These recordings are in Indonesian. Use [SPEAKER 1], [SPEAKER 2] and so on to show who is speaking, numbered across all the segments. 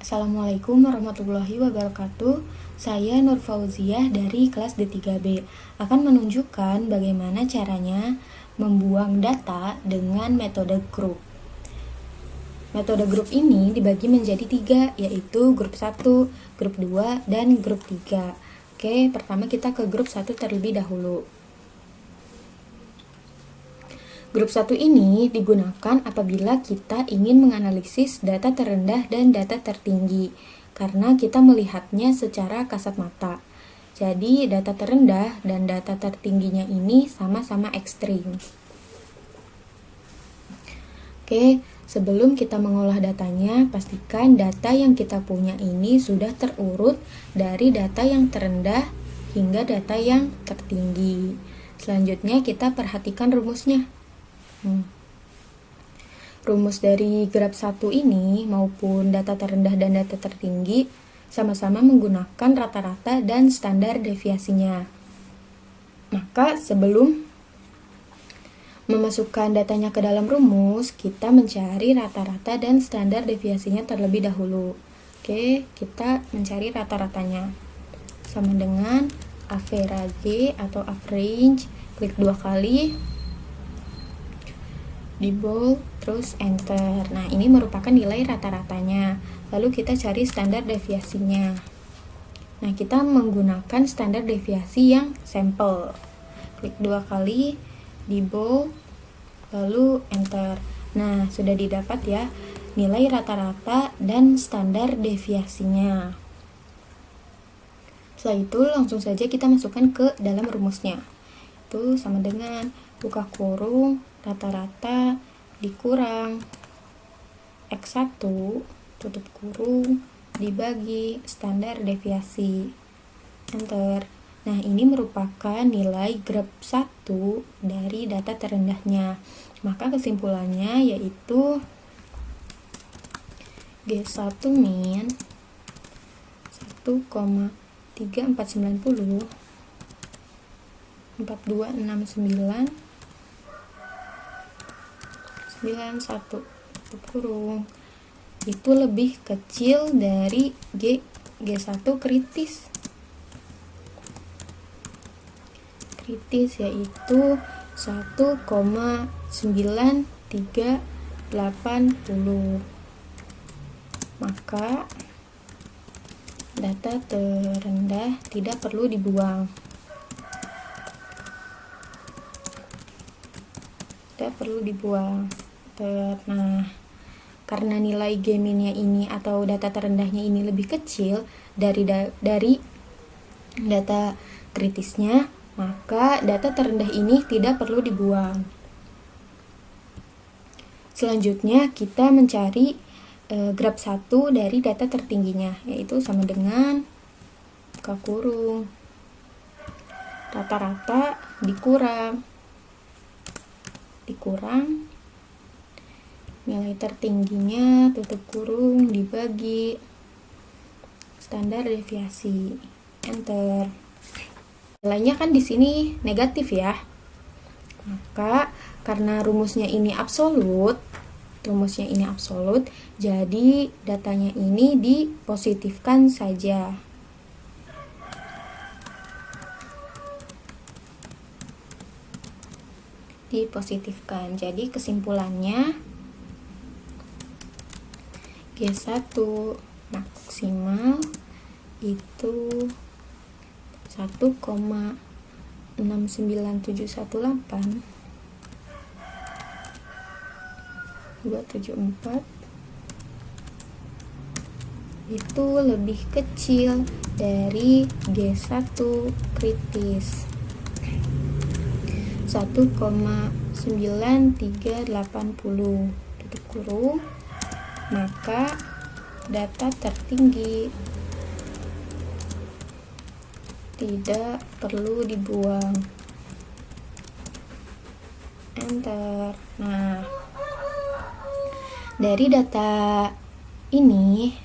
[SPEAKER 1] Assalamualaikum warahmatullahi wabarakatuh. Saya Nur Fauziah dari kelas D3B akan menunjukkan bagaimana caranya membuang data dengan metode grup. Metode grup ini dibagi menjadi 3, yaitu grup 1, grup 2, dan grup 3. Oke, pertama kita ke grup 1 terlebih dahulu. Grup 1 ini digunakan apabila kita ingin menganalisis data terendah dan data tertinggi, karena kita melihatnya secara kasat mata. Jadi, data terendah dan data tertingginya ini sama-sama ekstrim. Oke, sebelum kita mengolah datanya, pastikan data yang kita punya ini sudah terurut dari data yang terendah hingga data yang tertinggi. Selanjutnya kita perhatikan rumusnya. Rumus dari graf 1 ini maupun data terendah dan data tertinggi sama-sama menggunakan rata-rata dan standar deviasinya. Maka sebelum memasukkan datanya ke dalam rumus, kita mencari rata-rata dan standar deviasinya terlebih dahulu. Oke, kita mencari rata-ratanya. Sama dengan average atau average, klik 2 kali, di bold, terus enter. Nah, ini merupakan nilai rata-ratanya. Lalu kita cari standar deviasinya. Nah, kita menggunakan standar deviasi yang sampel. Klik 2 kali, di bold, lalu enter. Nah, sudah didapat ya nilai rata-rata dan standar deviasinya. Setelah itu langsung saja kita masukkan ke dalam rumusnya. Itu sama dengan buka kurung rata-rata dikurang X1 tutup kurung dibagi standar deviasi, enter. Nah, ini merupakan nilai graf 1 dari data terendahnya. Maka kesimpulannya yaitu G1 min 1,3490 4269 91 tutup kurung itu lebih kecil dari G1 kritis yaitu 1,9380. Maka data terendah tidak perlu dibuang. Nah, karena nilai G-minnya ini atau data terendahnya ini lebih kecil dari data kritisnya, maka data terendah ini tidak perlu dibuang. Selanjutnya kita mencari graf 1 dari data tertingginya, yaitu sama dengan buka kurung rata-rata dikurang nilai tertingginya tutup kurung dibagi standar deviasi, enter. Nilainya kan di sini negatif ya. Maka karena rumusnya ini absolut, jadi datanya ini dipositifkan saja. Jadi kesimpulannya G1 maksimal itu 1,69718 274 itu lebih kecil dari G1 kritis 1,9380 tutup kurung. Maka data tertinggi tidak perlu dibuang, enter. Nah, dari data ini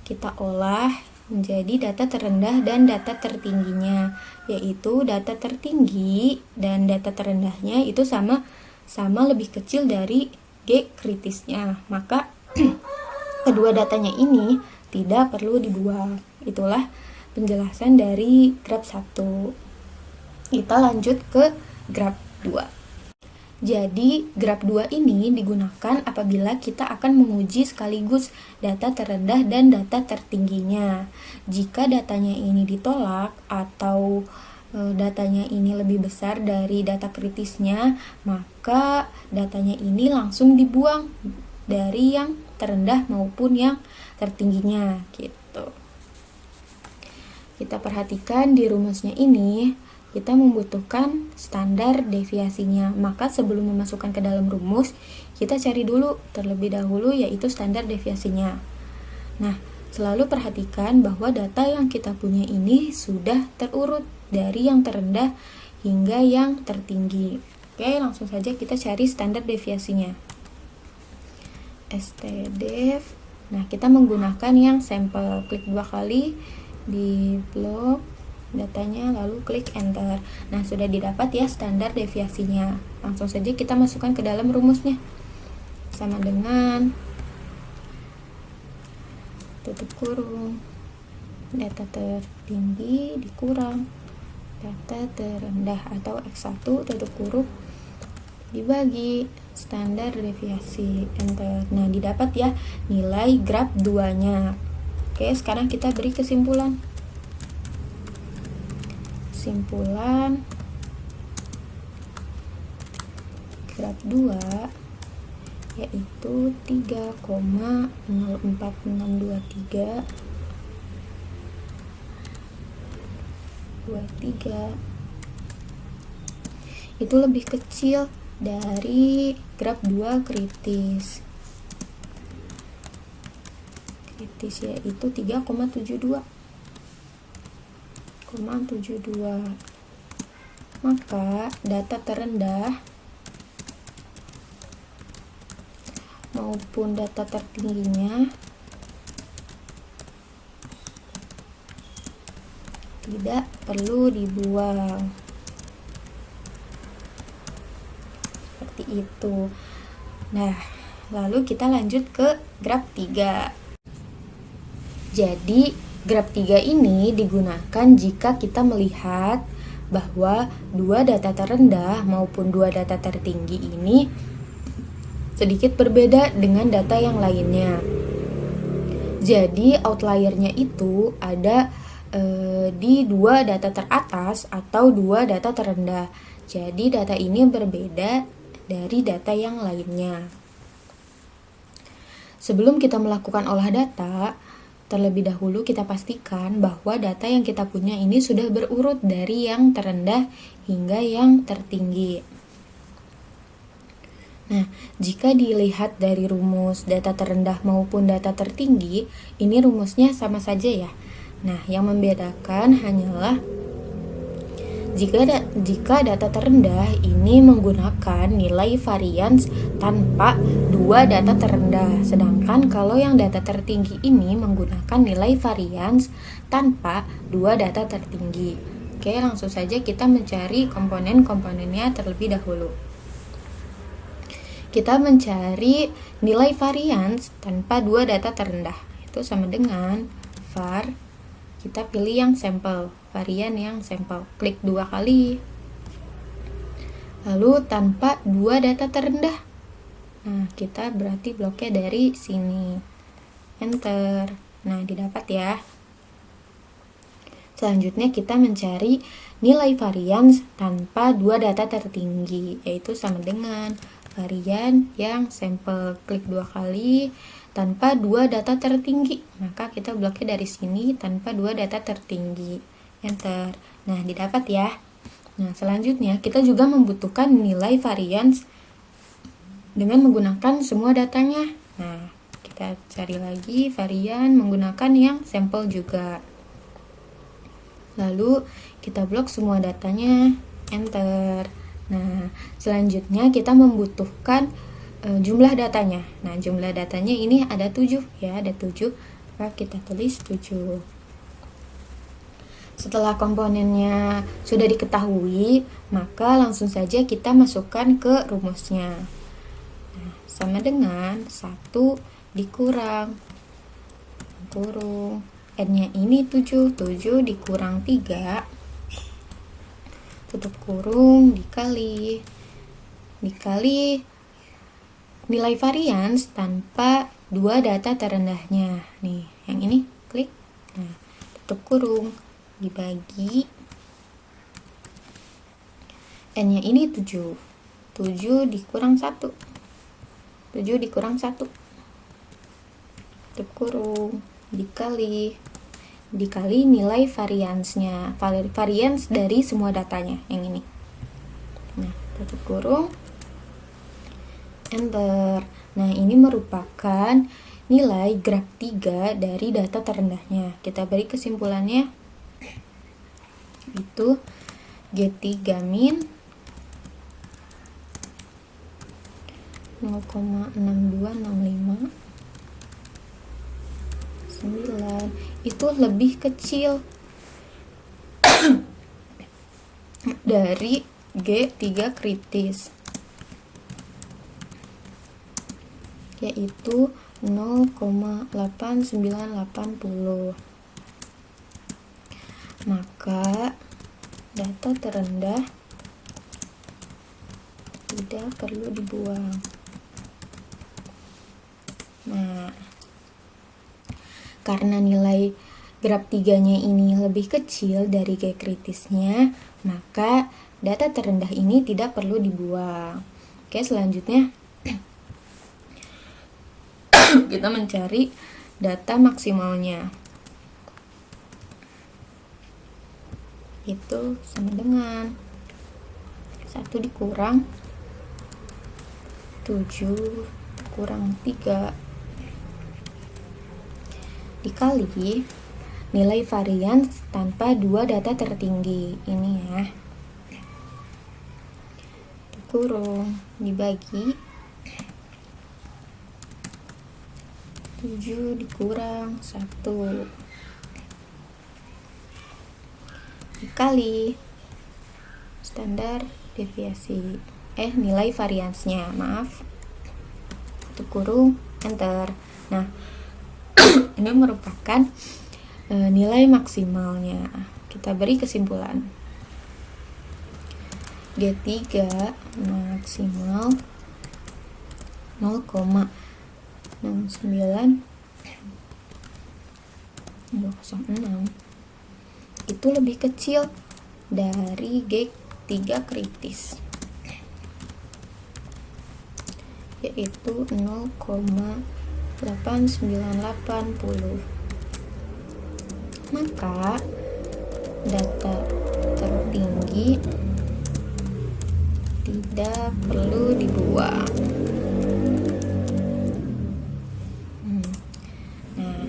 [SPEAKER 1] kita olah menjadi data terendah dan data tertingginya, yaitu data tertinggi dan data terendahnya itu sama lebih kecil dari G kritisnya. Maka kedua datanya ini tidak perlu dibuang. Itulah penjelasan dari graf 1. Kita lanjut ke graf 2. Jadi, graf 2 ini digunakan apabila kita akan menguji sekaligus data terendah dan data tertingginya. Jika datanya ini ditolak atau datanya ini lebih besar dari data kritisnya, maka datanya ini langsung dibuang dari yang terendah maupun yang tertingginya gitu. Kita perhatikan di rumusnya ini, kita membutuhkan standar deviasinya. Maka sebelum memasukkan ke dalam rumus, kita cari dulu terlebih dahulu yaitu standar deviasinya. Nah, selalu perhatikan bahwa data yang kita punya ini sudah terurut dari yang terendah hingga yang tertinggi. Oke, langsung saja kita cari standar deviasinya. stdef. Nah, kita menggunakan yang sampel. Klik 2 kali di blok datanya, lalu klik enter. Nah, sudah didapat ya standar deviasinya. Langsung saja kita masukkan ke dalam rumusnya. Sama dengan tutup kurung data tertinggi dikurang data terendah atau X1 tutup kurung dibagi standar deviasi, enter. Nah, didapat ya nilai graf 2-nya. Oke, sekarang kita beri kesimpulan. Kesimpulan graf 2 yaitu 3,04623 itu lebih kecil dari graf 2 kritis yaitu 3,72. Maka data terendah maupun data tertingginya tidak perlu dibuang. Seperti itu. Nah, lalu kita lanjut ke graf 3. Jadi, graf 3 ini digunakan jika kita melihat bahwa dua data terendah maupun dua data tertinggi ini sedikit berbeda dengan data yang lainnya. Jadi, outliernya itu ada di dua data teratas atau dua data terendah. Jadi, data ini berbeda dari data yang lainnya. Sebelum kita melakukan olah data, terlebih dahulu kita pastikan bahwa data yang kita punya ini sudah berurut dari yang terendah hingga yang tertinggi. Nah, jika dilihat dari rumus data terendah maupun data tertinggi, ini rumusnya sama saja ya. Nah, yang membedakan hanyalah jika data terendah ini menggunakan nilai varians tanpa dua data terendah, sedangkan kalau yang data tertinggi ini menggunakan nilai varians tanpa dua data tertinggi. Oke, langsung saja kita mencari komponen-komponennya terlebih dahulu. Kita mencari nilai varians tanpa dua data terendah. Itu sama dengan var, kita pilih yang sampel, varian yang sampel. Klik 2 kali. Lalu tanpa dua data terendah. Nah, kita berarti bloknya dari sini. Enter. Nah, didapat ya. Selanjutnya kita mencari nilai varians tanpa dua data tertinggi, yaitu sama dengan varian yang sampel. Klik 2 kali tanpa dua data tertinggi, maka kita bloknya dari sini tanpa dua data tertinggi. Enter. Nah, didapat ya. Nah, selanjutnya kita juga membutuhkan nilai varians dengan menggunakan semua datanya. Nah, kita cari lagi varian menggunakan yang sampel juga. Lalu kita blok semua datanya, enter. Nah, selanjutnya kita membutuhkan jumlah datanya. Nah, jumlah datanya ini ada 7 ya, ada 7. Maka kita tulis 7. Setelah komponennya sudah diketahui, maka langsung saja kita masukkan ke rumusnya. Nah, sama dengan 1 dikurang kurung. N-nya ini 7 dikurang 3, tutup kurung, dikali nilai varians tanpa dua data terendahnya. Nih, yang ini klik. Nah, tutup kurung, dibagi N-nya ini 7 dikurang 1, 7 dikurang 1, tutup kurung, dikali nilai variansnya, varians dari semua datanya, yang ini. Nah, tutup kurung, enter. Nah, ini merupakan nilai graf 3 dari data terendahnya. Kita beri kesimpulannya, itu G3 min 0,6265 9 itu lebih kecil dari G3 kritis, yaitu 0,8980. Maka data terendah tidak perlu dibuang. Nah, karena nilai graf 3-nya ini lebih kecil dari G kritisnya, maka data terendah ini tidak perlu dibuang. Oke, selanjutnya kita mencari data maksimalnya. Itu sama dengan 1 dikurang 7 kurang 3 dikali nilai varians tanpa dua data tertinggi. Ini ya, kurung, dibagi 7 dikurang 1 dikali standar deviasi nilai variansnya, maaf, tutup kurung, enter. Nah, ini merupakan nilai maksimalnya. Kita beri kesimpulan, G3 maksimal 0,69 itu lebih kecil dari G3 kritis, yaitu 0,8980. Maka data tertinggi tidak perlu dibuang. Nah,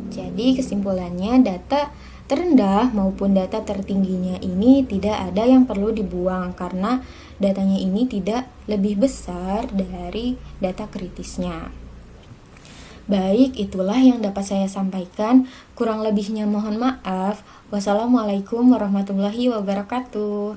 [SPEAKER 1] jadi kesimpulannya, data terendah maupun data tertingginya ini tidak ada yang perlu dibuang karena datanya ini tidak lebih besar dari data kritisnya. Baik, itulah yang dapat saya sampaikan. Kurang lebihnya mohon maaf. Wassalamualaikum warahmatullahi wabarakatuh.